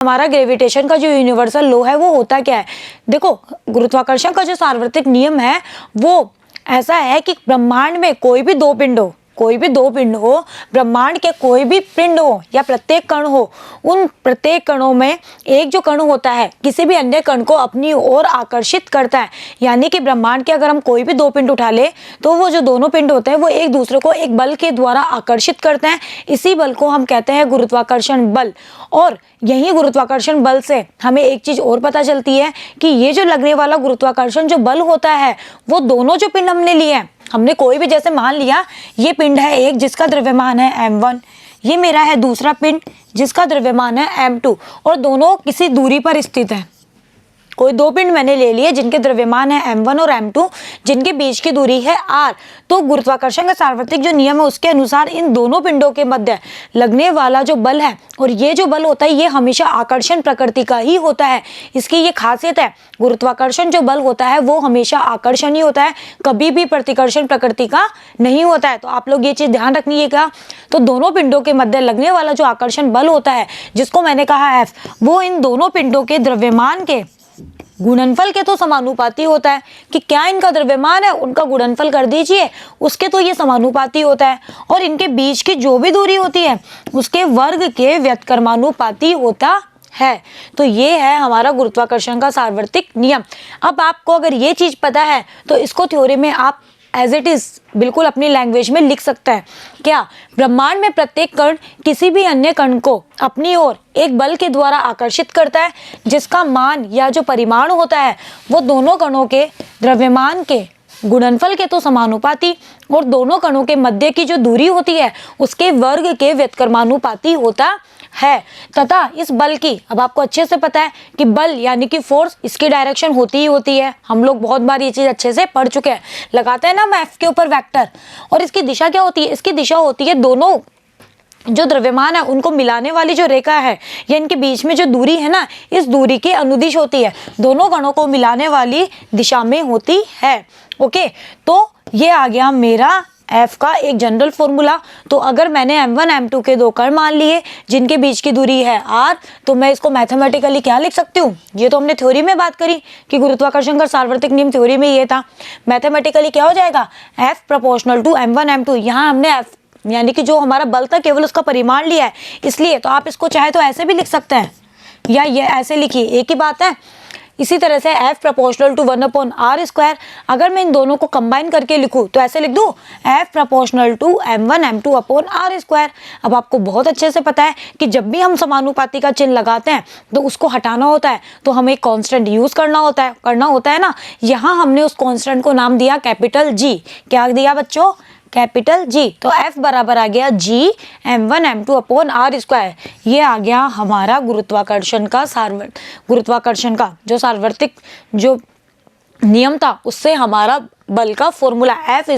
हमारा ग्रेविटेशन का जो यूनिवर्सल लॉ है वो होता क्या है? देखो, गुरुत्वाकर्षण का जो सार्वत्रिक नियम है वो ऐसा है कि ब्रह्मांड में कोई भी दो पिंड हो, ब्रह्मांड के कोई भी पिंड हो या प्रत्येक कण हो, उन प्रत्येक कणों में एक जो कण होता है किसी भी अन्य कण को अपनी ओर आकर्षित करता है। यानी कि ब्रह्मांड के अगर हम कोई भी दो पिंड उठा ले तो वो जो दोनों पिंड होते हैं वो एक दूसरे को एक बल के द्वारा आकर्षित करते हैं। इसी बल को हम कहते हैं गुरुत्वाकर्षण बल। और यही गुरुत्वाकर्षण बल से हमें एक चीज और पता चलती है कि ये जो लगने वाला गुरुत्वाकर्षण जो बल होता है वो दोनों जो पिंड हमने लिए हैं, हमने कोई भी, जैसे मान लिया ये पिंड है एक जिसका द्रव्यमान है m1, ये मेरा है दूसरा पिंड जिसका द्रव्यमान है m2, और दोनों किसी दूरी पर स्थित है। कोई दो पिंड मैंने ले लिए जिनके द्रव्यमान है m1 और m2, जिनके बीच की दूरी है r। तो गुरुत्वाकर्षण का सार्वत्रिक जो नियम है उसके अनुसार इन दोनों पिंडों के मध्य लगने वाला जो बल है, और ये जो बल होता है ये हमेशा आकर्षण प्रकृति का ही होता है। इसकी ये खासियत है, गुरुत्वाकर्षण जो बल होता है वो हमेशा आकर्षण ही होता है, कभी भी प्रतिकर्षण प्रकृति का नहीं होता है। तो आप लोग ये चीज ध्यान रखिएगा। तो दोनों पिंडों के मध्य लगने वाला जो आकर्षण बल होता है जिसको मैंने कहा F, वो इन दोनों पिंडों के द्रव्यमान के गुणनफल के तो समानुपाती होता है। कि क्या इनका द्रव्यमान है उनका गुणनफल कर दीजिए, उसके तो ये समानुपाती होता है। और इनके बीच की जो भी दूरी होती है उसके वर्ग के व्यत्कर्मानुपाती होता है। तो ये है हमारा गुरुत्वाकर्षण का सार्वत्रिक नियम। अब आपको अगर ये चीज पता है तो इसको थ्योरी में आप एज इट इज बिल्कुल अपनी लैंग्वेज में लिख सकता है। क्या? ब्रह्मांड में प्रत्येक कण किसी भी अन्य कण को अपनी ओर एक बल के द्वारा आकर्षित करता है जिसका मान या जो परिमाण होता है वो दोनों कणों के द्रव्यमान के गुणनफल के तो समानुपाती और दोनों कणों के मध्य की जो दूरी होती है उसके वर्ग के व्यत्कर्मानुपाती होता है। तथा इस बल की, अब आपको अच्छे से पता है कि बल यानी कि फोर्स, इसकी डायरेक्शन होती ही होती है। हम लोग बहुत बार ये चीज अच्छे से पढ़ चुके हैं। लगाते हैं ना हम F के ऊपर वेक्टर, और इसकी दिशा क्या होती है? इसकी दिशा होती है दोनों जो द्रव्यमान है उनको मिलाने वाली जो रेखा है या इनके बीच में जो दूरी है ना, इस दूरी की अनुदिश होती है, दोनों कणों को मिलाने वाली दिशा में होती है। ओके, तो ये आ गया मेरा F का एक जनरल फॉर्मूला। तो अगर मैंने m1 m2 के दो कण मान लिए जिनके बीच की दूरी है r, तो मैं इसको मैथमेटिकली क्या लिख सकती हूँ? ये तो हमने थ्योरी में बात करी कि गुरुत्वाकर्षण का सार्वत्रिक नियम थ्योरी में ये था। मैथमेटिकली क्या हो जाएगा? F proportional to m1 m2। यहाँ हमने F यानी कि जो हमारा बल था केवल उसका परिमाण लिया है, इसलिए तो आप इसको चाहे तो ऐसे भी लिख सकते हैं या ये ऐसे लिखिए, एक ही बात है। इसी तरह से F प्रोपोर्शनल टू 1/r²। अगर मैं इन दोनों को कंबाइन करके लिखूं तो ऐसे लिख दूं F proportional to m1 m2/r²। अब आपको बहुत अच्छे से पता है कि जब भी हम समानुपाती का चिन्ह लगाते हैं तो उसको हटाना होता है तो हमें एक कांस्टेंट यूज करना होता है ना। यहाँ हमने उस कांस्टेंट को नाम दिया कैपिटल G। क्या दिया बच्चों? Capital G। तो F बराबर आ गया G m1 m2/r²। ये आ गया हमारा गुरुत्वाकर्षण का जो सार्वत्रिक जो नियम था उससे हमारा बल का formula F =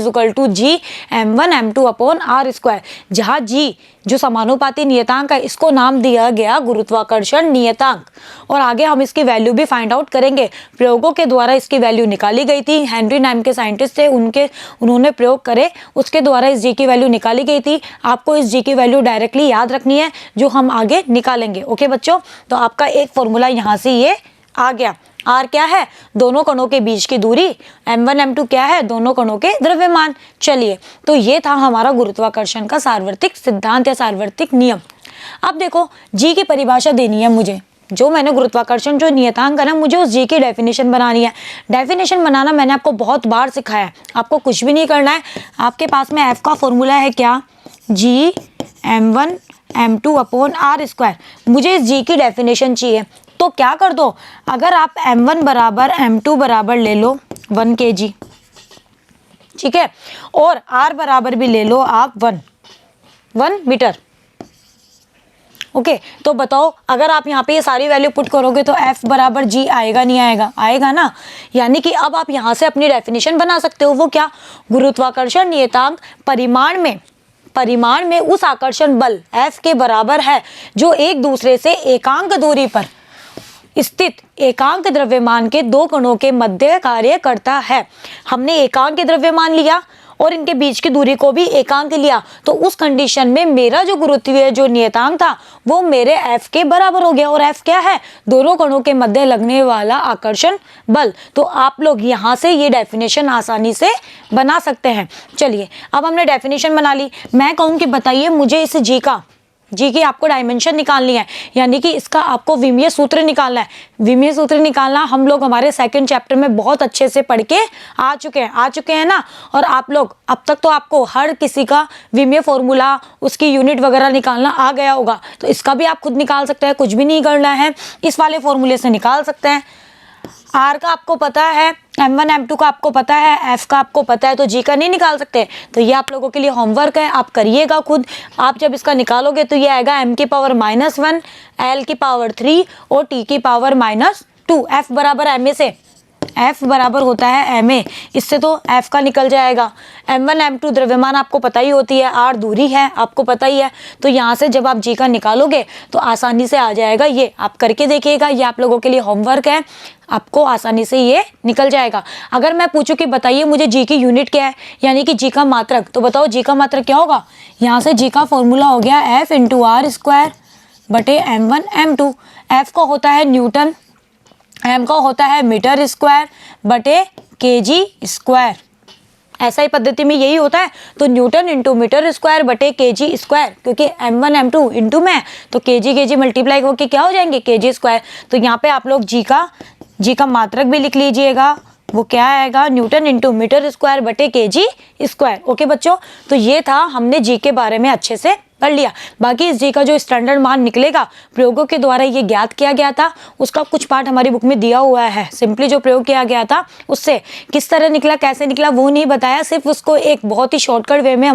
G m1 m2/r²। जहाँ G जो समानुपाती नियतांक है इसको नाम दिया गया गुरुत्वाकर्षण नियतांक। और आगे हम इसकी वैल्यू भी फाइंड आउट करेंगे। प्रयोगों के द्वारा इसकी वैल्यू निकाली गई थी। हेनरी नाम के साइंटिस्ट थे, उन्होंने प्रयोग करे, उसके द्वारा इस G की वैल्यू निकाली गई थी। आपको इस G की वैल्यू डायरेक्टली याद रखनी है जो हम आगे निकालेंगे। ओके बच्चों, तो आपका एक फॉर्मूला यहाँ से ये आ गया। R क्या है? दोनों कणों के बीच की दूरी। m1 m2 क्या है? दोनों कणों के द्रव्यमान। चलिए, तो ये था हमारा गुरुत्वाकर्षण का सार्वत्रिक सिद्धांत या सार्वत्रिक नियम। अब देखो, G की परिभाषा देनी है मुझे। जो मैंने गुरुत्वाकर्षण जो नियतांक है ना, मुझे उस G की डेफिनेशन बनानी है। डेफिनेशन बनाना मैंने आपको बहुत बार सिखाया है, आपको कुछ भी नहीं करना है। आपके पास में F का फॉर्मूला है क्या? G m1 m2/r²। मुझे इस G की डेफिनेशन चाहिए, तो क्या कर दो, अगर आप m1 बराबर m2 बराबर ले लो 1 kg, ठीक है, और r बराबर भी ले लो आप 1 मीटर। ओके, तो बताओ अगर आप यहाँ पे ये सारी वैल्यू पुट करोगे तो F बराबर G आएगा नहीं आएगा? आएगा ना। यानी कि अब आप यहाँ से अपनी डेफिनेशन बना सकते हो। वो क्या? गुरुत्वाकर्षण नियतांक परिमाण में उस आकर्षण बल F के बराबर है जो एक दूसरे से एकांक दूरी पर स्थित एकांक द्रव्यमान के दो कणों के मध्य कार्य करता है। हमने एकांक द्रव्यमान लिया और इनके बीच की दूरी को भी एकांक लिया, तो उस कंडीशन में मेरा जो गुरुत्वीय जो नियतांक था वो मेरे F के बराबर हो गया। और F क्या है? दोनों कणों के मध्य लगने वाला आकर्षण बल। तो आप लोग यहाँ से ये डेफिनेशन आसानी से बना सकते हैं। चलिए अब हमने डेफिनेशन बना ली। मैं कहूँ कि बताइए मुझे इस जी की आपको डायमेंशन निकालनी है, यानी कि इसका आपको विमीय सूत्र निकालना है। विमीय सूत्र निकालना हम लोग हमारे सेकंड चैप्टर में बहुत अच्छे से पढ़ के आ चुके हैं ना। और आप लोग अब तक तो आपको हर किसी का विमीय फॉर्मूला, उसकी यूनिट वगैरह निकालना आ गया होगा, तो इसका भी आप खुद निकाल सकते हैं, कुछ भी नहीं करना है, इस वाले फॉर्मूले से निकाल सकते हैं। R का आपको पता है, M1 M2 का आपको पता है, F का आपको पता है, तो G का नहीं निकाल सकते। तो ये आप लोगों के लिए होमवर्क है, आप करिएगा खुद। आप जब इसका निकालोगे तो ये आएगा m की पावर -1, L की पावर 3 और T की पावर -2। F बराबर ma से, F बराबर होता है ma, इससे तो F का निकल जाएगा। M1 M2 द्रव्यमान आपको पता ही होती है, R दूरी है आपको पता ही है। तो यहाँ से जब आप G का निकालोगे तो आसानी से आ जाएगा। ये आप करके देखिएगा, ये आप लोगों के लिए होमवर्क है, आपको आसानी से ये निकल जाएगा। अगर मैं पूछूं कि बताइए मुझे G की यूनिट क्या है, यानी कि G का मात्रक, तो बताओ G का मात्रक क्या होगा? यहाँ से G का फॉर्मूला हो गया F × R² बटे M1 M2। F का होता है न्यूटन, M का होता है मीटर स्क्वायर बटे kg²। ऐसा ही पद्धति में यही होता है। तो न्यूटन इंटू मीटर स्क्वायर बटे kg², क्योंकि M1 M2 इंटू में तो kg मल्टीप्लाई होकर क्या हो जाएंगे kg²। तो यहाँ पे आप लोग G का मात्रक भी लिख लीजिएगा, वो क्या आएगा? न्यूटन इंटू मीटर स्क्वायर बटे kg²। ओके बच्चों, तो ये था, हमने G के बारे में अच्छे से पढ़ लिया। बाकी इस G का जो स्टैंडर्ड मान निकलेगा प्रयोगों के द्वारा ये ज्ञात किया गया था, उसका कुछ पार्ट हमारी बुक में दिया हुआ है। सिंपली जो प्रयोग किया गया था उससे किस तरह निकला, कैसे निकला वो नहीं बताया, सिर्फ उसको एक बहुत ही शॉर्टकट वे में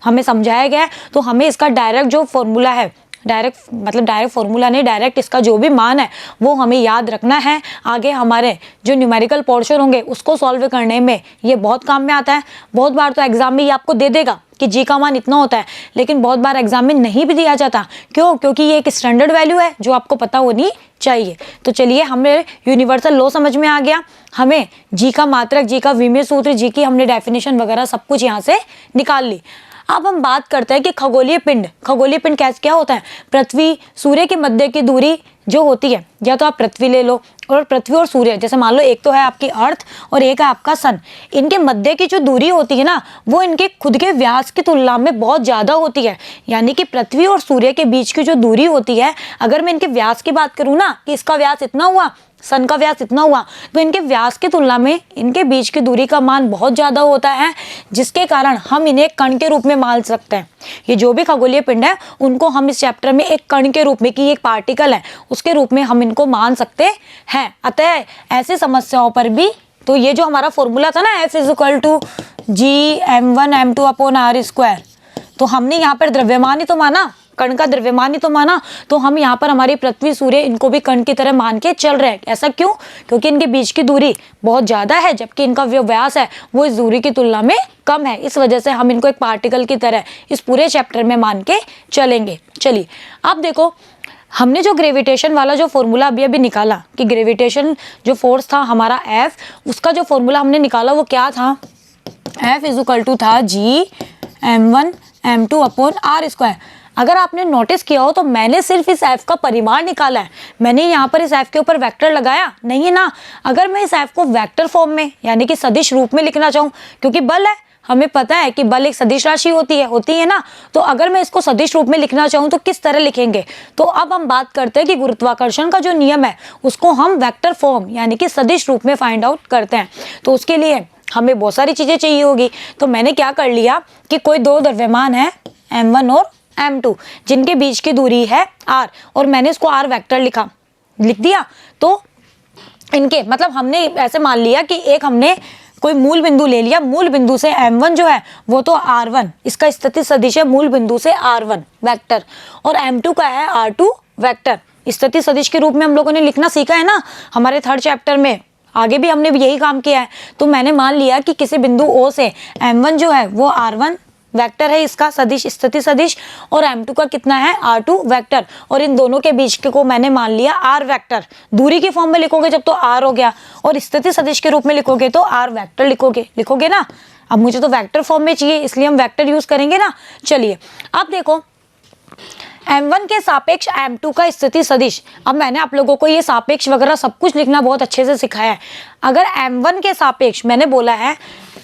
हमें समझाया गया है। तो हमें इसका डायरेक्ट जो फॉर्मूला है, डायरेक्ट फॉर्मूला नहीं, डायरेक्ट इसका जो भी मान है वो हमें याद रखना है। आगे हमारे जो न्यूमेरिकल पोर्शन होंगे उसको सॉल्व करने में ये बहुत काम में आता है। बहुत बार तो एग्जाम में ये आपको दे देगा कि G का मान इतना होता है, लेकिन बहुत बार एग्जाम में नहीं भी दिया जाता। क्यों? क्योंकि ये एक स्टैंडर्ड वैल्यू है जो आपको पता होनी चाहिए। तो चलिए, हमें यूनिवर्सल लॉ समझ में आ गया, हमें G का मात्रक, G का विमीय सूत्र, G की हमने डेफिनेशन वगैरह सब कुछ यहाँ से निकाल ली। अब हम बात करते हैं कि खगोलीय पिंड कैसे क्या होता है। पृथ्वी सूर्य के मध्य की दूरी जो होती है, या तो आप पृथ्वी ले लो, और पृथ्वी और सूर्य, जैसे मान लो एक तो है आपकी अर्थ और एक है आपका सन, इनके मध्य की जो दूरी होती है ना वो इनके खुद के व्यास की तुलना में बहुत ज़्यादा होती है। यानी कि पृथ्वी और सूर्य के बीच की जो दूरी होती है, अगर मैं इनके व्यास की बात करूँ ना कि इसका व्यास इतना हुआ, सन का व्यास इतना हुआ, तो इनके व्यास की तुलना में इनके बीच की दूरी का मान बहुत ज़्यादा होता है, जिसके कारण हम इन्हें कण के रूप में मान सकते हैं। ये जो भी खगोलीय पिंड है उनको हम इस चैप्टर में एक कण के रूप में, कि एक पार्टिकल है उसके रूप में हम इनको मान सकते हैं। अतः ऐसी समस्याओं पर भी, तो ये जो हमारा फॉर्मूला था ना F = G M1 M2/R², तो हमने यहाँ पर द्रव्यमान ही तो माना, कण का द्रव्यमान ही तो माना, तो हम यहाँ पर हमारी पृथ्वी सूर्य इनको भी कण की तरह मान के चल रहे हैं। ऐसा क्यों? क्योंकि इनके बीच की दूरी बहुत ज़्यादा है, जबकि इनका जो व्यास है वो इस दूरी की तुलना में कम है। इस वजह से हम इनको एक पार्टिकल की तरह इस पूरे चैप्टर में मान के चलेंगे। चलिए अब देखो, हमने जो ग्रेविटेशन वाला जो फॉर्मूला अभी निकाला कि ग्रेविटेशन जो फोर्स था हमारा F, उसका जो फॉर्मूला हमने निकाला वो क्या था? F = था G M1 M2/R²। अगर आपने नोटिस किया हो तो मैंने सिर्फ इस F का परिमाण निकाला है, मैंने यहाँ पर इस F के ऊपर वेक्टर लगाया नहीं है ना। अगर मैं इस F को वेक्टर फॉर्म में, यानी कि सदिश रूप में लिखना चाहूँ, क्योंकि बल है, हमें पता है कि बल एक सदिश राशि होती है ना, तो अगर मैं इसको सदिश रूप में लिखना चाहूँ तो किस तरह लिखेंगे? तो अब हम बात करते हैं कि गुरुत्वाकर्षण का जो नियम है उसको हम वेक्टर फॉर्म यानी कि सदिश रूप में फाइंड आउट करते हैं। तो उसके लिए हमें बहुत सारी चीज़ें चाहिए होगी। तो मैंने क्या कर लिया कि कोई दो द्रव्यमान है M1 और M2 जिनके बीच की दूरी है R, और मैंने इसको R वेक्टर लिख दिया। तो इनके मतलब हमने ऐसे मान लिया कि एक हमने कोई मूल बिंदु ले लिया, मूल बिंदु से M1 जो है वो तो R1, इसका स्थिति सदिश है मूल बिंदु से R1 वेक्टर, और M2 का है R2 वेक्टर। स्थिति सदिश के रूप में हम लोगों ने लिखना सीखा है ना हमारे थर्ड चैप्टर में, आगे भी हमने यही काम किया है। तो मैंने मान लिया कि किसी बिंदु O से M1 जो है वो R1 वेक्टर है, इसका सदिश स्थिति सदिश, और M2 का कितना है R2 वेक्टर, और इन दोनों के बीच के को मैंने मान लिया R वेक्टर। दूरी की फॉर्म में लिखोगे जब तो R हो गया, और स्थिति सदिश के रूप में लिखोगे तो R वेक्टर लिखोगे ना। अब मुझे तो वेक्टर फॉर्म में चाहिए, इसलिए हम वेक्टर यूज करेंगे ना। चलिए अब देखो m1 के सापेक्ष m2 का स्थिति सदिश। अब मैंने आप लोगों को ये सापेक्ष वगैरह सब कुछ लिखना बहुत अच्छे से सिखाया है। अगर m1 के सापेक्ष, मैंने बोला है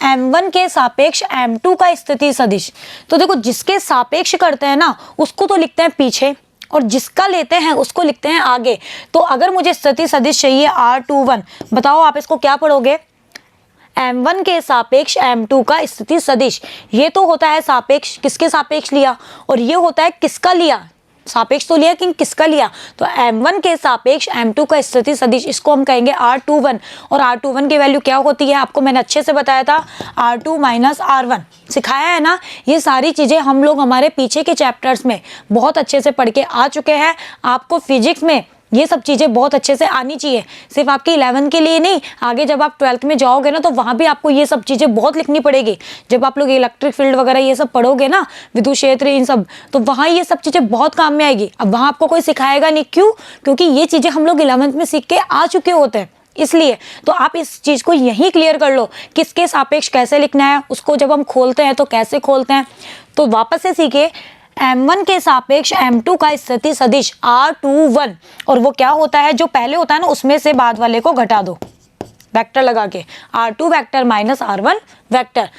m1 के सापेक्ष m2 का स्थिति सदिश, तो देखो जिसके सापेक्ष करते हैं ना उसको तो लिखते हैं पीछे, और जिसका लेते हैं उसको लिखते हैं आगे। तो अगर मुझे स्थिति सदिश चाहिए R21, बताओ आप इसको क्या पढ़ोगे? m1 के सापेक्ष m2 का स्थिति सदिश। ये तो होता है सापेक्ष, किसके सापेक्ष लिया, और ये होता है किसका लिया, सापेक्ष तो लिया कि किसका लिया, तो m1 के सापेक्ष m2 का स्थिति सदिश, इसको हम कहेंगे R21। और R21 की वैल्यू क्या होती है, आपको मैंने अच्छे से बताया था, R2 माइनस R1 सिखाया है ना। ये सारी चीज़ें हम लोग हमारे पीछे के चैप्टर्स में बहुत अच्छे से पढ़ के आ चुके हैं। आपको फिजिक्स में ये सब चीज़ें बहुत अच्छे से आनी चाहिए, सिर्फ आपकी 11th के लिए नहीं, आगे जब आप 12th में जाओगे ना तो वहाँ भी आपको ये सब चीज़ें बहुत लिखनी पड़ेगी। जब आप लोग इलेक्ट्रिक फील्ड वगैरह ये सब पढ़ोगे ना, विद्युत क्षेत्र इन सब, तो वहाँ ये सब चीज़ें बहुत काम में आएगी। अब वहाँ आपको कोई सिखाएगा नहीं, क्यों? क्योंकि ये चीज़ें हम लोग 11th में सीख के आ चुके होते हैं, इसलिए। तो आप इस चीज़ को यहीं क्लियर कर लो, किसके सापेक्ष कैसे लिखना है, उसको जब हम खोलते हैं तो कैसे खोलते हैं। तो वापस से सीखे, m1 के सापेक्ष m2 का स्थिति सदिश R21, और वो क्या होता है, जो पहले होता है ना उसमें से बाद वाले को घटा दो वेक्टर लगा के, R2 vector minus R1 vector,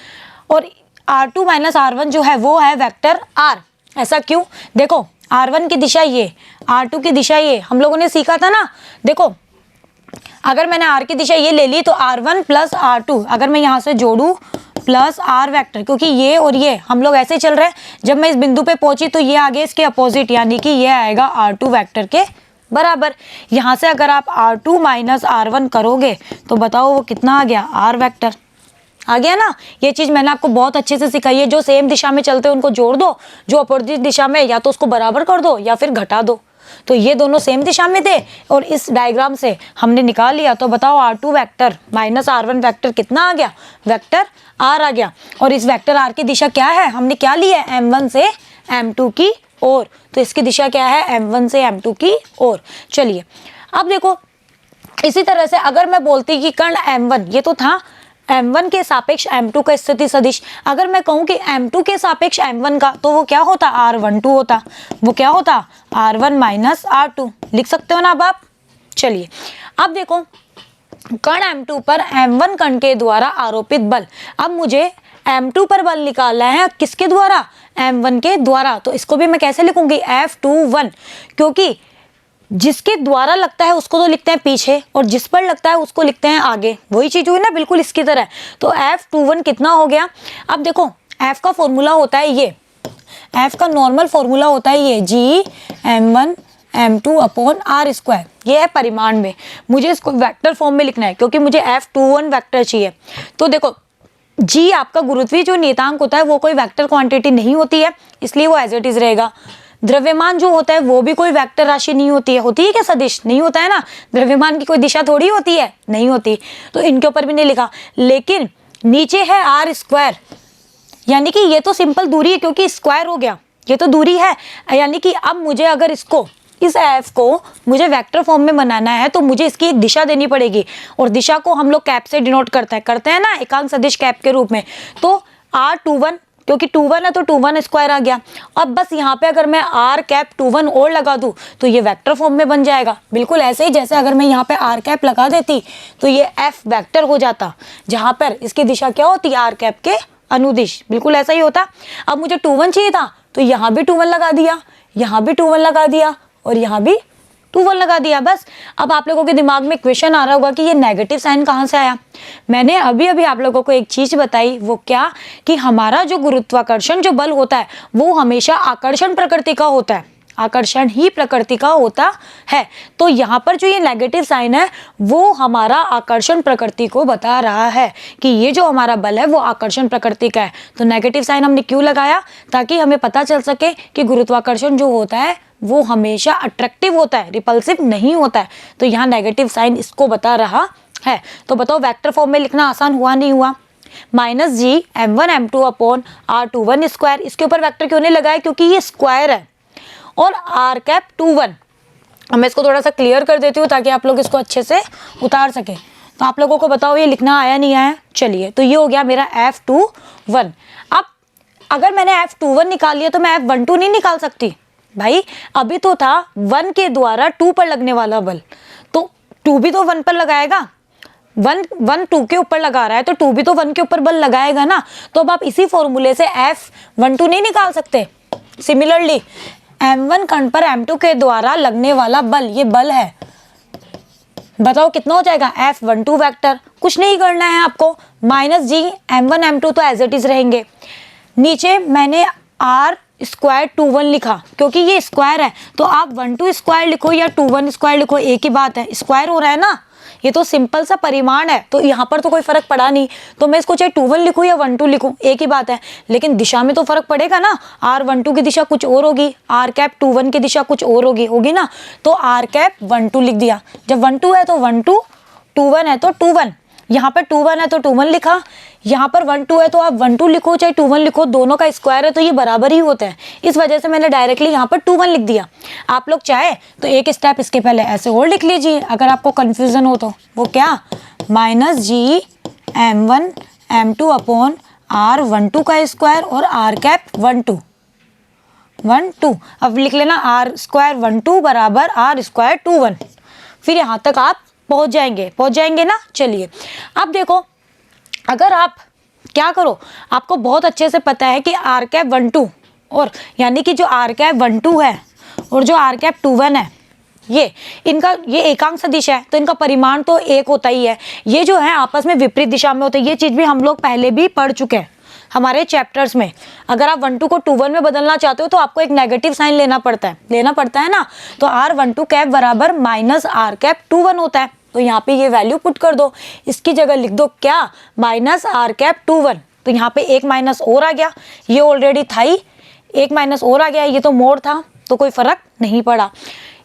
और R2 माइनस R1 जो है वो है वेक्टर R। ऐसा क्यों? देखो R1 की दिशा ये, R2 की दिशा ये, हम लोगों ने सीखा था ना। देखो अगर मैंने R की दिशा ये ले ली तो R1 प्लस R2, अगर मैं यहाँ से जोड़ूँ प्लस R वेक्टर, क्योंकि ये और ये हम लोग ऐसे चल रहे हैं, जब मैं इस बिंदु पे पहुंची तो ये आगे इसके अपोजिट, यानी कि ये आएगा R2 वेक्टर के बराबर। यहाँ से अगर आप R2 माइनस R1 करोगे तो बताओ वो कितना आ गया, R वेक्टर आ गया ना। ये चीज़ मैंने आपको बहुत अच्छे से सिखाई है। जो सेम दिशा में चलते हैं उनको जोड़ दो, जो अपोजिट दिशा में या तो उसको बराबर कर दो या फिर घटा दो। तो ये दोनों सेम दिशा में थे और इस डायग्राम से हमने निकाल लिया। तो बताओ R2 vector minus R1 vector कितना आ गया, वेक्टर R आ गया। और इस वेक्टर R की दिशा क्या है, हमने क्या लिया है, m1 से m2 की ओर, तो इसकी दिशा क्या है, m1 से m2 की ओर। चलिए अब देखो इसी तरह से अगर मैं बोलती कि कर्ण m1, ये तो था m1 के सापेक्ष m2 का स्थिति सदिश, अगर मैं कहूँ कि m2 के सापेक्ष m1 का, तो वो क्या होता, R12 होता। वो क्या होता, R1 माइनस R2 लिख सकते हो ना अब आप। चलिए अब देखो कर्ण m2 पर m1 कर्ण के द्वारा आरोपित बल। अब मुझे m2 पर बल निकालना है, किसके द्वारा, m1 के द्वारा। तो इसको भी मैं कैसे लिखूंगी, F21, क्योंकि जिसके द्वारा लगता है उसको तो लिखते हैं पीछे और जिस पर लगता है उसको लिखते हैं आगे। वही चीज हुई ना, बिल्कुल इसकी तरह। तो F21 कितना हो गया। अब देखो F का फॉर्मूला होता है ये, F का नॉर्मल फॉर्मूला होता है ये Gm1 m2 upon r square. ये है परिमाण में, मुझे इसको वेक्टर फॉर्म में लिखना है क्योंकि मुझे F21 वेक्टर चाहिए। तो देखो G आपका गुरुत्वीय जो नियतांक होता है वो कोई वेक्टर क्वांटिटी नहीं होती है, इसलिए वो एज इट इज रहेगा। द्रव्यमान जो होता है वो भी कोई वेक्टर राशि नहीं होती है। होती है क्या सदिश, नहीं होता है ना। द्रव्यमान की कोई दिशा थोड़ी होती है, नहीं होती। तो इनके ऊपर भी नहीं लिखा, लेकिन नीचे है r स्क्वायर, यानी कि ये तो सिंपल दूरी है क्योंकि स्क्वायर हो गया, ये तो दूरी है। यानी कि अब मुझे अगर इसको, इस f को मुझे वेक्टर फॉर्म में बनाना है तो मुझे इसकी एक दिशा देनी पड़ेगी, और दिशा को हम लोग कैप से डिनोट करते हैं ना, एकांक सदिश कैप के रूप में। तो R21, क्योंकि 21 है तो 21 स्क्वायर आ गया। अब बस यहाँ पे अगर मैं r कैप 21 और लगा दूँ तो ये वेक्टर फॉर्म में बन जाएगा, बिल्कुल ऐसे ही जैसे अगर मैं यहाँ पे r कैप लगा देती तो ये f वेक्टर हो जाता, जहाँ पर इसकी दिशा क्या होती है, r कैप के अनुदिश, बिल्कुल ऐसा ही होता। अब मुझे 21 चाहिए था तो यहाँ भी 21 लगा दिया, यहाँ भी 21 लगा दिया और यहाँ भी 21 लगा दिया। बस अब आप लोगों के दिमाग में क्वेश्चन आ रहा होगा कि ये नेगेटिव साइन कहाँ से आया। मैंने अभी अभी आप लोगों को एक चीज बताई, वो क्या, कि हमारा जो गुरुत्वाकर्षण जो बल होता है वो हमेशा आकर्षण प्रकृति का होता है, आकर्षण ही प्रकृति का होता है। तो यहाँ पर जो ये नेगेटिव साइन है वो हमारा आकर्षण प्रकृति को बता रहा है कि ये जो हमारा बल है वो आकर्षण प्रकृति का है। तो नेगेटिव साइन हमने क्यों लगाया, ताकि हमें पता चल सके कि गुरुत्वाकर्षण जो होता है वो हमेशा अट्रैक्टिव होता है, रिपल्सिव नहीं होता है। तो यहाँ नेगेटिव साइन इसको बता रहा है। तो बताओ वेक्टर फॉर्म में लिखना आसान हुआ नहीं हुआ। माइनस जी m1 m2 upon R21 square, इसके ऊपर वेक्टर क्यों नहीं लगाया, क्योंकि ये स्क्वायर है, और r कैप 21। अब मैं इसको थोड़ा सा क्लियर कर देती हूँ ताकि आप लोग इसको अच्छे से उतार सके। तो आप लोगों को बताओ ये लिखना आया नहीं आया। चलिए, तो ये हो गया मेरा F21। अब अगर मैंने F21 निकाल लिया तो मैं F12 नहीं निकाल सकती भाई। अभी तो था 1 के द्वारा 2 पर लगने वाला बल, तो 2 भी तो 1 पर लगाएगा। 1 2 के ऊपर लगा रहा है तो 2 भी तो 1 के ऊपर बल लगाएगा ना। तो अब आप इसी फॉर्मूले से F12 नहीं निकाल सकते। सिमिलरली M1 कण पर M2 के द्वारा लगने वाला बल, ये बल है, बताओ कितना हो जाएगा। F12 वेक्टर, कुछ नहीं करना है आपको, -G M1 M2 तो एज इट इज रहेंगे। नीचे मैंने R स्क्वायर 21 लिखा, क्योंकि ये स्क्वायर है तो आप 12 स्क्वायर लिखो या 21 स्क्वायर लिखो, एक ही बात है, स्क्वायर हो रहा है ना। ये तो सिंपल सा परिमाण है, तो यहाँ पर तो कोई फर्क पड़ा नहीं, तो मैं इसको चाहे 21 लिखूँ या 12 लिखूँ, एक ही बात है। लेकिन दिशा में तो फर्क पड़ेगा ना, R12 की दिशा कुछ और होगी, R21 की दिशा कुछ और होगी ना। तो R12 लिख दिया। जब 12 है तो 12, 21 है तो 21, यहाँ पर 21 है तो 21 लिखा, यहाँ पर 12 है तो आप 12 लिखो चाहे 21 लिखो, दोनों का स्क्वायर है तो ये बराबर ही होता है। इस वजह से मैंने डायरेक्टली यहाँ पर 21 लिख दिया। आप लोग चाहे तो एक स्टेप इसके पहले ऐसे और लिख लीजिए, अगर आपको कंफ्यूजन हो तो। वो क्या, -G M1 M2 upon R12 का स्क्वायर और R12 12। अब लिख लेना R स्क्वायर 12 बराबर R स्क्वायर 21। फिर यहाँ तक आप पहुँच जाएंगे ना। चलिए, अब देखो, अगर आप क्या करो, आपको बहुत अच्छे से पता है कि R12 और यानी कि जो R12 है और जो R21 है, ये इनका ये एकांक सदिश है, तो इनका परिमाण तो एक होता ही है। ये जो है आपस में विपरीत दिशा में होते हैं। ये चीज़ भी हम लोग पहले भी पढ़ चुके हैं हमारे चैप्टर्स में। अगर आप 12 को 21 में बदलना चाहते हो तो आपको एक नेगेटिव साइन लेना पड़ता है ना। तो R12 कैप बराबर -R कैप 21 होता है। तो यहाँ पे ये वैल्यू पुट कर दो, इसकी जगह लिख दो क्या, -R कैप 21। तो यहाँ पे एक माइनस और आ गया, ये ऑलरेडी था ही, एक माइनस और आ गया, ये तो मोड़ था तो कोई फर्क नहीं पड़ा।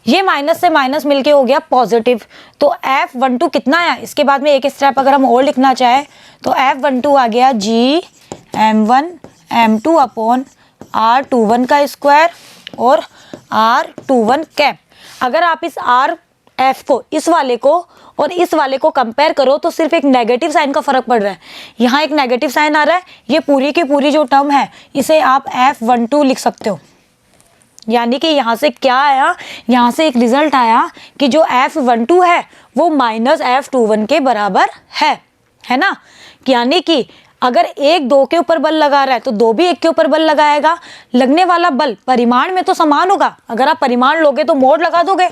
ये माइनस से माइनस मिलके हो गया पॉजिटिव। तो F12 कितना आया, इसके बाद में एक स्टेप अगर हम और लिखना चाहे तो F12 आ गया G M1 M2 upon R21 का स्क्वायर और R21 कैप। अगर आप इस RF को, इस वाले को और इस वाले को कंपेयर करो तो सिर्फ एक नेगेटिव साइन का फर्क पड़ रहा है। यहाँ एक नेगेटिव साइन आ रहा है, ये पूरी की पूरी जो टर्म है इसे आप F12 लिख सकते हो। यानी कि यहाँ से क्या आया, यहाँ से एक रिजल्ट आया कि जो F12 है वो -F21 के बराबर है ना। यानी कि अगर एक 2 के ऊपर बल लगा रहा है तो 2 भी 1 के ऊपर बल लगाएगा। लगने वाला बल परिमाण में तो समान होगा, अगर आप परिमाण लोगे तो मोड़ लगा दोगे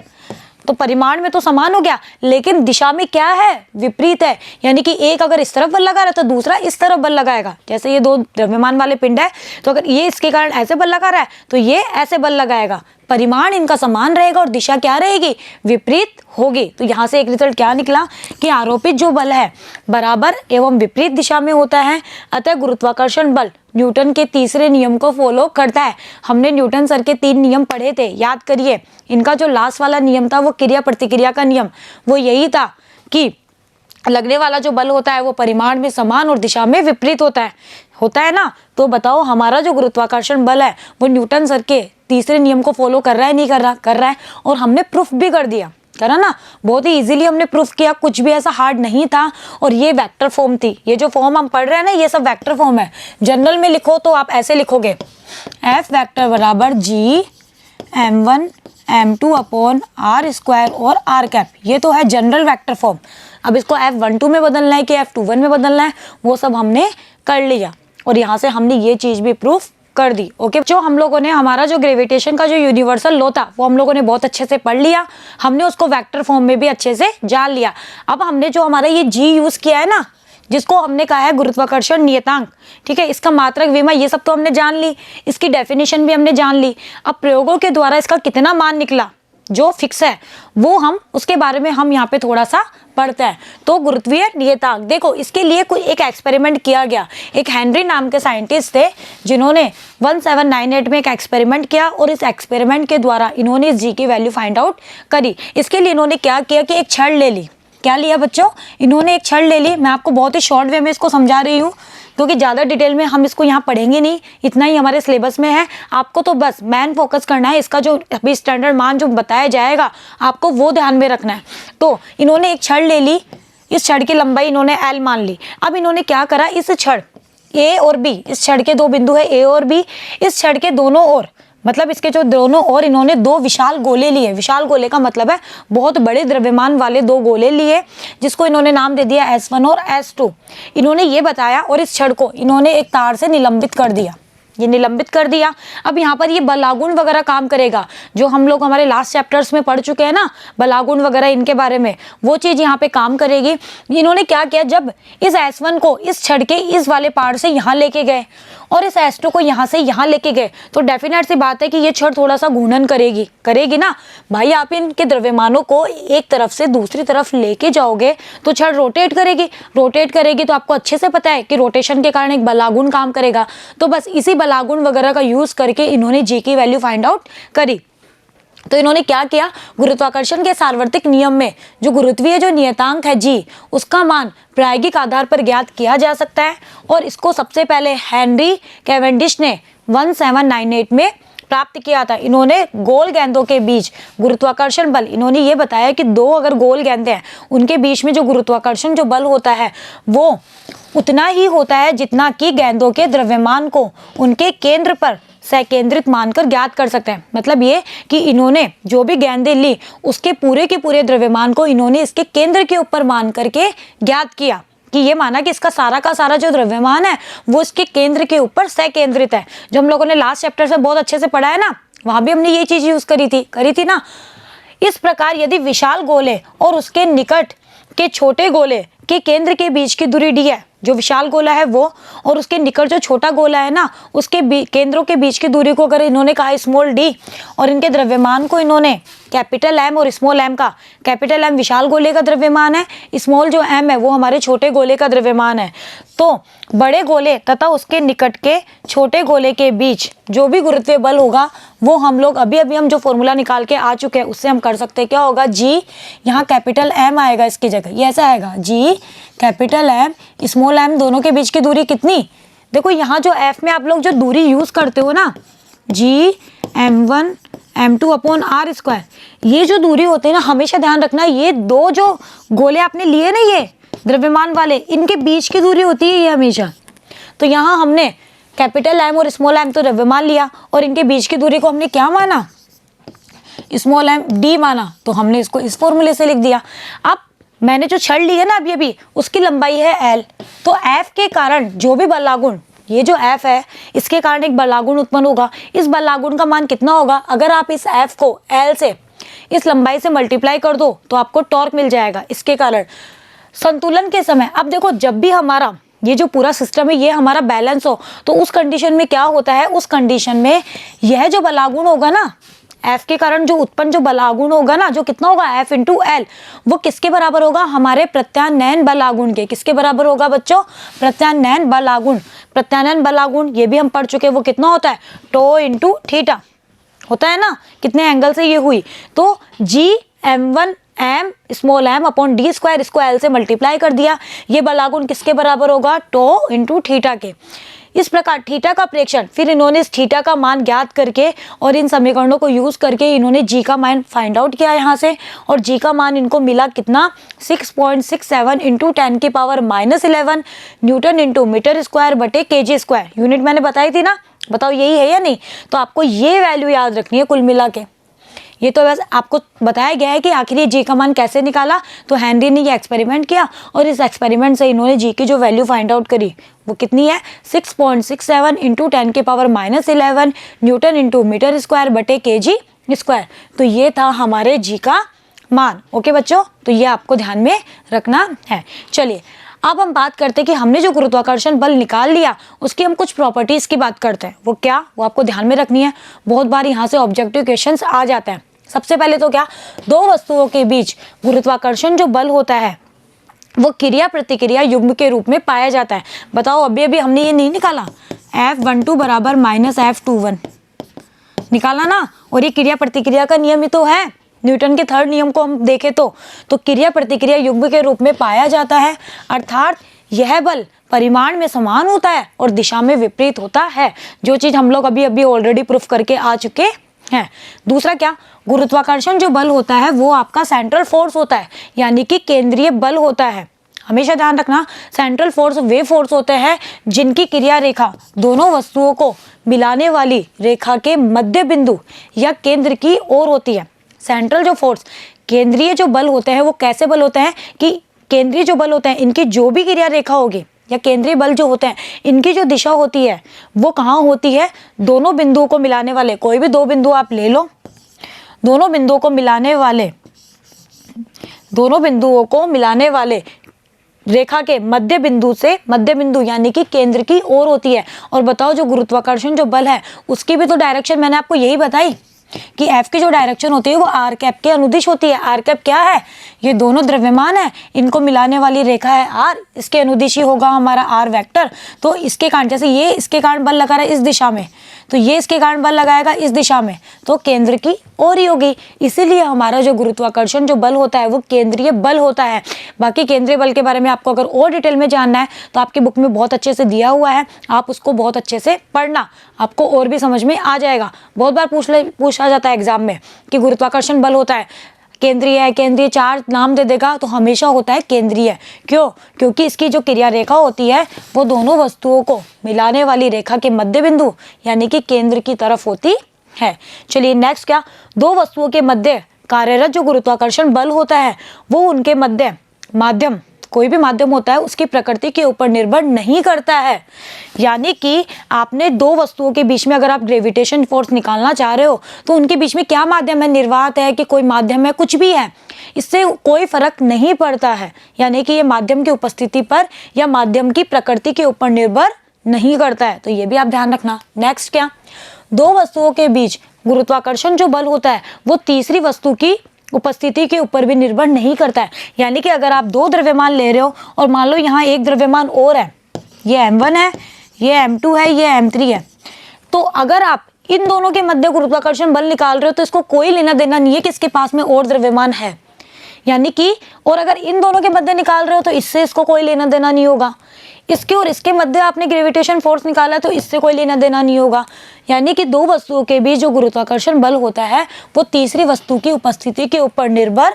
तो परिमाण में तो समान हो गया, लेकिन दिशा में क्या है, विपरीत है। यानी कि एक अगर इस तरफ बल लगा रहा है तो दूसरा इस तरफ बल लगाएगा। जैसे ये दो द्रव्यमान वाले पिंड है, तो अगर ये इसके कारण ऐसे बल लगा रहा है तो ये ऐसे बल लगाएगा। परिमाण इनका समान रहेगा और दिशा क्या रहेगी, विपरीत होगी। तो यहाँ से एक रिजल्ट क्या निकला कि आरोपित जो बल है बराबर एवं विपरीत दिशा में होता है, अतः गुरुत्वाकर्षण बल न्यूटन के तीसरे नियम को फॉलो करता है। हमने न्यूटन सर के 3 नियम पढ़े थे, याद करिए। इनका जो लास्ट वाला नियम था वो क्रिया प्रतिक्रिया का नियम, वो यही था कि लगने वाला जो बल होता है वो परिमाण में समान और दिशा में विपरीत होता है ना। तो बताओ हमारा जो गुरुत्वाकर्षण बल है वो न्यूटन सर के तीसरे नियम को फॉलो कर रहा है, नहीं कर रहा? कर रहा है। और हमने प्रूफ भी कर दिया, करा ना, बहुत ही इजीली हमने प्रूफ किया, कुछ भी ऐसा हार्ड नहीं था। और ये वेक्टर फॉर्म थी, ये जो फॉर्म हम पढ़ रहे हैं ना ये सब वेक्टर फॉर्म है। जनरल में लिखो तो आप ऐसे लिखोगे, F वेक्टर बराबर G M1 M2 upon R square और R कैप। ये तो है जनरल वेक्टर फॉर्म। अब इसको F12 में बदलना है कि F21 में बदलना है वो सब हमने कर लिया, और यहाँ से हमने ये चीज़ भी प्रूफ कर दी। ओके, जो हम लोगों ने हमारा जो ग्रेविटेशन का जो यूनिवर्सल लॉ था वो हम लोगों ने बहुत अच्छे से पढ़ लिया, हमने उसको वेक्टर फॉर्म में भी अच्छे से जान लिया। अब हमने जो हमारा ये G यूज़ किया है ना, जिसको हमने कहा है गुरुत्वाकर्षण नियतांक, ठीक है, इसका मात्रक विमा ये सब तो हमने जान ली, इसकी डेफिनेशन भी हमने जान ली। अब प्रयोगों के द्वारा इसका कितना मान निकला जो फिक्स है वो हम उसके बारे में हम यहाँ पे थोड़ा सा पढ़ते हैं। तो गुरुत्वीय नियतांक देखो, इसके लिए कोई एक एक्सपेरिमेंट किया गया। एक हेनरी नाम के साइंटिस्ट थे जिन्होंने 1798 में एक एक्सपेरिमेंट किया, और इस एक्सपेरिमेंट के द्वारा इन्होंने इस जी की वैल्यू फाइंड आउट करी। इसके लिए इन्होंने क्या किया कि एक छड़ ले ली। क्या लिया बच्चों, इन्होंने एक छड़ ले ली। मैं आपको बहुत ही शॉर्ट वे में इसको समझा रही हूँ क्योंकि ज़्यादा डिटेल में हम इसको यहाँ पढ़ेंगे नहीं, इतना ही हमारे सिलेबस में है। आपको तो बस मैन फोकस करना है, इसका जो अभी स्टैंडर्ड मान जो बताया जाएगा आपको वो ध्यान में रखना है। तो इन्होंने एक छड़ ले ली, इस छड़ की लंबाई इन्होंने L मान ली। अब इन्होंने क्या करा, इस छड़ A और B, इस छड़ के दो बिंदु है A और B, इस छड़ के दोनों ओर, मतलब इसके जो दोनों ओर इन्होंने दो विशाल गोले लिए। विशाल गोले का मतलब है बहुत बड़े द्रव्यमान वाले दो गोले लिए, जिसको इन्होंने नाम दे दिया S1 और S2। इन्होंने ये बताया और इस छड़ को इन्होंने एक तार से निलंबित कर दिया, ये निलंबित कर दिया। अब यहाँ पर ये बलागुण वगैरह काम करेगा, जो हम लोग हमारे लास्ट चैप्टर्स में पढ़ चुके हैं ना, बलागुण वगैरह इनके बारे में, वो चीज़ यहाँ पे काम करेगी। इन्होंने क्या किया, जब इस S1 को इस छड़ के इस वाले पार्ट से यहाँ लेके गए और इस S2 को यहाँ से यहाँ लेके गए, तो डेफिनेट सी बात है कि ये छड़ थोड़ा सा घूर्णन करेगी ना भाई। आप इनके द्रव्यमानों को एक तरफ से दूसरी तरफ लेके जाओगे तो छड़ रोटेट करेगी, तो आपको अच्छे से पता है कि रोटेशन के कारण एक बलागुण काम करेगा। तो बस इसी बलागुण वगैरह का यूज करके इन्होंने जी की वैल्यू फाइंड आउट करी। तो इन्होंने क्या किया, गुरुत्वाकर्षण के सार्वत्रिक नियम में जो गुरुत्वीय जो नियतांक है जी, उसका मान प्रायोगिक आधार पर ज्ञात किया जा सकता है। और इसको सबसे पहले हेनरी कैवेंडिश ने 1798 में प्राप्त किया था। इन्होंने गोल गेंदों के बीच गुरुत्वाकर्षण बल, इन्होंने ये बताया कि दो अगर गोल गेंदें हैं उनके बीच में जो गुरुत्वाकर्षण जो बल होता है वो उतना ही होता है जितना कि गेंदों के द्रव्यमान को उनके केंद्र पर सकेंद्रित मानकर ज्ञात कर सकते हैं। मतलब ये कि इन्होंने जो भी गेंदें ली उसके पूरे के पूरे द्रव्यमान को इन्होंने इसके केंद्र के ऊपर मान करके ज्ञात किया, कि ये माना कि इसका सारा का सारा जो द्रव्यमान है वो इसके केंद्र के ऊपर सकेंद्रित है। जो हम लोगों ने लास्ट चैप्टर से बहुत अच्छे से पढ़ा है ना, वहां भी हमने ये चीज यूज करी थी ना। इस प्रकार यदि विशाल गोले और उसके निकट के छोटे गोले के केंद्र के बीच की दूरी डी है, जो विशाल गोला है वो और उसके निकट जो छोटा गोला है ना, उसके केंद्रों के बीच की दूरी को अगर इन्होंने कहा स्मॉल डी, और इनके द्रव्यमान को इन्होंने कैपिटल एम और स्मॉल एम का, कैपिटल एम विशाल गोले का द्रव्यमान है, स्मॉल जो एम है वो हमारे छोटे गोले का द्रव्यमान है। तो बड़े गोले तथा उसके निकट के छोटे गोले के बीच जो भी गुरुत्वीय बल होगा वो हम लोग अभी हम जो फॉर्मूला निकाल के आ चुके हैं उससे हम कर सकते हैं। क्या होगा, जी यहाँ कैपिटल एम आएगा इसकी जगह, ये ऐसा आएगा G capital M small M, दोनों के बीच की दूरी कितनी, देखो यहाँ जो एफ में आप लोग जो दूरी यूज करते हो ना, जी m1 m2 upon are square, ये जो दूरी होती है ना, हमेशा ध्यान रखना ये दो जो गोले आपने लिए ना ये द्रव्यमान वाले, इनके बीच की दूरी होती है ये हमेशा। तो यहाँ हमने कैपिटल एम और स्मॉल एम तो द्रव्यमान लिया और इनके बीच की दूरी को हमने क्या माना, स्मॉल एम डी माना, तो हमने इसको इस फॉर्मूले से लिख दिया। अब मैंने जो छड़ ली है ना अभी उसकी लंबाई है L, तो F के कारण जो भी बलागुण, ये जो F है इसके कारण एक बलागुण उत्पन्न होगा। इस बलागुण का मान कितना होगा, अगर आप इस F को L से इस लंबाई से मल्टीप्लाई कर दो तो आपको टॉर्क मिल जाएगा। इसके कारण संतुलन के समय, अब देखो जब भी हमारा ये जो पूरा सिस्टम है ये हमारा बैलेंस हो तो उस कंडीशन में क्या होता है, उस कंडीशन में यह जो बलागुण होगा ना F के कारण जो उत्पन्न जो बलागुण होगा ना, जो कितना होगा F इंटू L, वो किसके बराबर होगा, हमारे प्रत्यानयन बलागुण के। किसके बराबर होगा बच्चों, प्रत्यानयन बलागुण। प्रत्यानयन बलागुण ये भी हम पढ़ चुके हैं, वो कितना होता है, टो इंटू थीटा होता है ना, कितने एंगल से ये हुई, तो जी m1 m small m upon D square, इसको L से मल्टीप्लाई कर दिया, ये बलागुण किसके बराबर होगा, टो इंटू थीटा के। इस प्रकार थीटा का प्रेक्षण, फिर इन्होंने इस थीटा का मान ज्ञात करके और इन समीकरणों को यूज करके इन्होंने जी का मान फाइंड आउट किया यहाँ से, और जी का मान इनको मिला कितना, 6.67 into 10⁻11 newton into metre square बटे केजी स्क्वायर। यूनिट मैंने बताई थी ना, बताओ यही है या नहीं। तो आपको ये वैल्यू याद रखनी है कुल मिला के। ये तो वैसे आपको बताया गया है कि आखिर ये जी का मान कैसे निकाला, तो हेनरी ने ये एक्सपेरिमेंट किया और इस एक्सपेरिमेंट से इन्होंने जी की जो वैल्यू फाइंड आउट करी वो कितनी है, 6.67 into 10⁻11 newton into metre square बटे केजी स्क्वायर। तो ये था हमारे जी का मान। ओके बच्चों, तो ये आपको ध्यान में रखना है। चलिए अब हम बात करते हैं कि हमने जो गुरुत्वाकर्षण बल निकाल लिया उसकी हम कुछ प्रॉपर्टीज की बात करते हैं। वो क्या, वो आपको ध्यान में रखनी है, बहुत बार यहाँ से ऑब्जेक्टिव क्वेश्चंस आ जाते हैं। सबसे पहले तो क्या, दो वस्तुओं के बीच गुरुत्वाकर्षण जो बल होता है वो क्रिया प्रतिक्रिया युग्म के रूप में पाया जाता है। बताओ अभी हमने ये नहीं निकाला, F12 बराबर माइनस F21 निकाला ना, और ये क्रिया प्रतिक्रिया का नियम ही तो है। न्यूटन के थर्ड नियम को हम देखें तो क्रिया प्रतिक्रिया युग्म के रूप में पाया जाता है, अर्थात यह बल परिमाण में समान होता है और दिशा में विपरीत होता है, जो चीज हम लोग अभी ऑलरेडी प्रूफ करके आ चुके हैं। दूसरा क्या, गुरुत्वाकर्षण जो बल होता है वो आपका सेंट्रल फोर्स होता है, यानी कि केंद्रीय बल होता है। हमेशा ध्यान रखना, सेंट्रल फोर्स वे फोर्स होते हैं जिनकी क्रिया रेखा दोनों वस्तुओं को मिलाने वाली रेखा के मध्य बिंदु या केंद्र की ओर होती है। सेंट्रल जो फोर्स, केंद्रीय जो बल होते हैं वो कैसे बल होते हैं कि केंद्रीय जो बल होते हैं इनकी जो भी क्रिया रेखा होगी या केंद्रीय बल जो होते हैं इनकी जो दिशा होती है वो कहाँ होती है, दोनों बिंदुओं को मिलाने वाले, कोई भी दो बिंदु आप ले लो, दोनों बिंदुओं को मिलाने वाले रेखा के मध्य बिंदु से, मध्य बिंदु यानी कि केंद्र की ओर होती है। और बताओ जो गुरुत्वाकर्षण जो बल है उसकी भी तो डायरेक्शन मैंने आपको यही बताई कि F की जो डायरेक्शन होती है वो आर कैप के अनुदिश होती है। आर कैप क्या है, ये दोनों द्रव्यमान है, इनको मिलाने वाली रेखा है आर, इसके अनुदिश ही होगा हमारा आर वेक्टर। तो इसके कारण, जैसे ये इसके कारण बल लगा रहा है इस दिशा में, तो ये इसके कारण बल लगाएगा इस दिशा में, तो केंद्र की ओर ही होगी। इसीलिए हमारा जो गुरुत्वाकर्षण जो बल होता है वो केंद्रीय बल होता है। बाकी केंद्रीय बल के बारे में आपको अगर और डिटेल में जानना है तो आपकी बुक में बहुत अच्छे से दिया हुआ है, आप उसको बहुत अच्छे से पढ़ना, आपको और भी समझ में आ जाएगा। बहुत बार पूछा जाता है एग्जाम में कि गुरुत्वाकर्षण बल होता है केंद्रीय है, केंद्रीय चार नाम दे देगा तो हमेशा होता है केंद्रीय। क्यों? क्योंकि इसकी जो क्रिया रेखा होती है वो दोनों वस्तुओं को मिलाने वाली रेखा के मध्य बिंदु यानी कि केंद्र की तरफ होती है। चलिए नेक्स्ट क्या, दो वस्तुओं के मध्य कार्यरत जो गुरुत्वाकर्षण बल होता है वो उनके मध्य माध्यम, कोई भी माध्यम होता है उसकी प्रकृति के ऊपर निर्भर नहीं करता है। यानी कि आपने दो वस्तुओं के बीच में अगर आप ग्रेविटेशन फोर्स निकालना चाह रहे हो तो उनके बीच में क्या माध्यम है, निर्वात है कि कोई माध्यम है, कुछ भी है, इससे कोई फर्क नहीं पड़ता है। यानी कि ये माध्यम की उपस्थिति पर या माध्यम की प्रकृति के ऊपर निर्भर नहीं करता है, तो ये भी आप ध्यान रखना। नेक्स्ट क्या, दो वस्तुओं के बीच गुरुत्वाकर्षण जो बल होता है वो तीसरी वस्तु की उपस्थिति के ऊपर भी निर्भर नहीं करता है। यानी कि अगर आप दो द्रव्यमान ले रहे हो और मान लो यहाँ एक द्रव्यमान और है, ये m1 है, ये m2 है, ये m3 है, तो अगर आप इन दोनों के मध्य गुरुत्वाकर्षण बल निकाल रहे हो तो इसको कोई लेना देना नहीं है कि इसके पास में और द्रव्यमान है। यानी कि और अगर इन दोनों के मध्य निकाल रहे हो तो इससे इसको कोई लेना देना नहीं होगा, इसके और इसके मध्य आपने ग्रेविटेशन फोर्स निकाला तो इससे कोई लेना देना नहीं होगा। यानी कि दो वस्तुओं के बीच जो गुरुत्वाकर्षण बल होता है वो तीसरी वस्तु की उपस्थिति के ऊपर निर्भर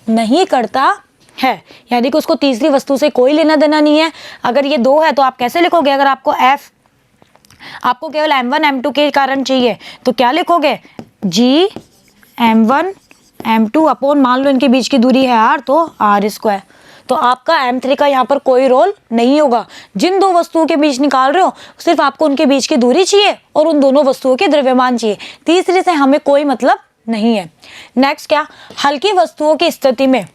नहीं करता है। यानी कि उसको तीसरी वस्तु से कोई लेना देना नहीं है। अगर ये दो है तो आप कैसे लिखोगे, अगर आपको केवल m1 m2 के कारण चाहिए तो क्या लिखोगे, g m1 m2 अपॉन मान लो इनके बीच की दूरी है r तो r²। तो आपका m3 का यहाँ पर कोई रोल नहीं होगा। जिन दो वस्तुओं के बीच निकाल रहे हो सिर्फ आपको उनके बीच की दूरी चाहिए और उन दोनों वस्तुओं के द्रव्यमान चाहिए, तीसरे से हमें कोई मतलब नहीं है। नेक्स्ट क्या, हल्की वस्तुओं की स्थिति में,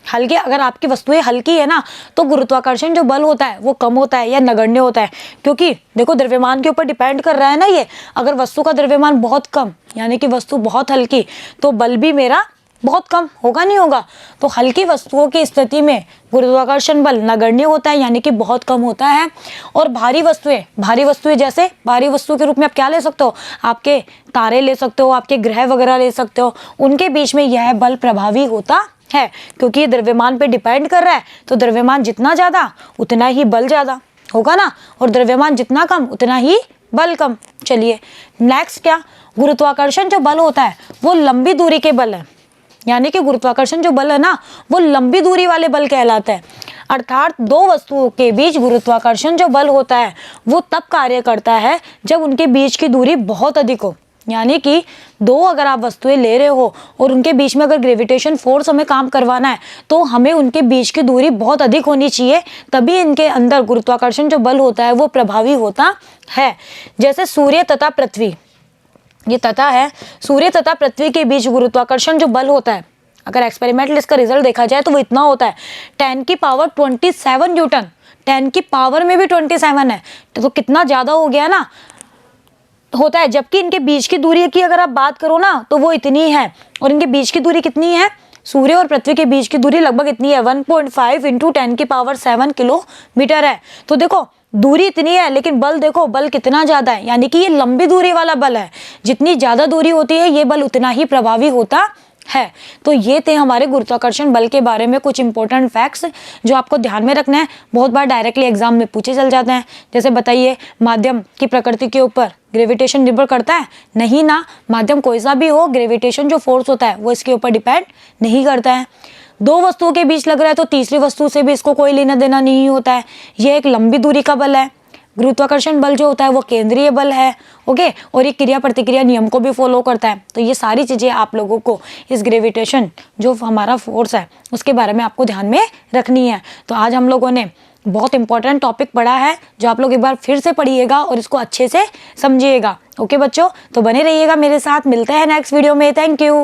हल्की अगर आपकी वस्तुएं हल्की है ना तो गुरुत्वाकर्षण जो बल होता है वो कम होता है या नगण्य होता है। क्योंकि देखो द्रव्यमान के ऊपर डिपेंड कर रहा है ना ये, अगर वस्तु का द्रव्यमान बहुत कम यानी कि वस्तु बहुत हल्की तो बल भी मेरा बहुत कम होगा, नहीं होगा। तो हल्की वस्तुओं की स्थिति में गुरुत्वाकर्षण बल नगण्य होता है यानी कि बहुत कम होता है। और भारी वस्तुएं जैसे भारी वस्तु के रूप में आप क्या ले सकते हो, आपके तारे ले सकते हो, आपके ग्रह वगैरह ले सकते हो, उनके बीच में यह बल प्रभावी होता है। क्योंकि ये द्रव्यमान पे डिपेंड कर रहा है तो द्रव्यमान जितना ज्यादा उतना ही बल ज्यादा होगा ना, और द्रव्यमान जितना कम उतना ही बल कम। चलिए नेक्स्ट क्या, गुरुत्वाकर्षण जो बल होता है वो लंबी दूरी के बल है। यानी कि गुरुत्वाकर्षण जो बल है ना वो लंबी दूरी वाले बल कहलाते हैं। अर्थात दो वस्तुओं के बीच गुरुत्वाकर्षण जो बल होता है वो तब कार्य करता है जब उनके बीच की दूरी बहुत अधिक हो। यानी कि दो अगर आप वस्तुएं ले रहे हो और उनके बीच में अगर ग्रेविटेशन फोर्स हमें काम करवाना है तो हमें उनके बीच की दूरी बहुत अधिक होनी चाहिए, तभी इनके अंदर गुरुत्वाकर्षण जो बल होता है वो प्रभावी होता है। जैसे सूर्य तथा पृथ्वी, ये तथा है, सूर्य तथा पृथ्वी के बीच गुरुत्वाकर्षण जो बल होता है अगर एक्सपेरिमेंटल इसका रिजल्ट देखा जाए तो वो इतना होता है 10⁻27 न्यूटन, 10 की पावर में भी 27 है तो कितना ज़्यादा हो गया ना होता है। जबकि इनके बीच की दूरी की अगर आप बात करो ना तो वो इतनी है, और इनके बीच की दूरी कितनी है, सूर्य और पृथ्वी के बीच की दूरी लगभग इतनी है 1.5 × 10⁻7 किलोमीटर है। तो देखो दूरी इतनी है लेकिन बल देखो, बल कितना ज़्यादा है, यानी कि ये लंबी दूरी वाला बल है। जितनी ज़्यादा दूरी होती है ये बल उतना ही प्रभावी होता है। तो ये थे हमारे गुरुत्वाकर्षण बल के बारे में कुछ इंपॉर्टेंट फैक्ट्स जो आपको ध्यान में रखना है। बहुत बार डायरेक्टली एग्जाम में पूछे चल जाते हैं। जैसे बताइए माध्यम की प्रकृति के ऊपर ग्रेविटेशन निर्भर करता है? नहीं ना, माध्यम कोई सा भी हो ग्रेविटेशन जो फोर्स होता है वो इसके ऊपर डिपेंड नहीं करता है। दो वस्तुओं के बीच लग रहा है तो तीसरी वस्तु से भी इसको कोई लेना देना नहीं होता है। ये एक लंबी दूरी का बल है। गुरुत्वाकर्षण बल जो होता है वो केंद्रीय बल है, ओके, और ये क्रिया प्रतिक्रिया नियम को भी फॉलो करता है। तो ये सारी चीज़ें आप लोगों को इस ग्रेविटेशन जो हमारा फोर्स है उसके बारे में आपको ध्यान में रखनी है। तो आज हम लोगों ने बहुत इंपॉर्टेंट टॉपिक पढ़ा है जो आप लोग एक बार फिर से पढ़िएगा और इसको अच्छे से समझिएगा। ओके बच्चों, तो बने रहिएगा मेरे साथ, मिलते हैं नेक्स्ट वीडियो में। Thank you.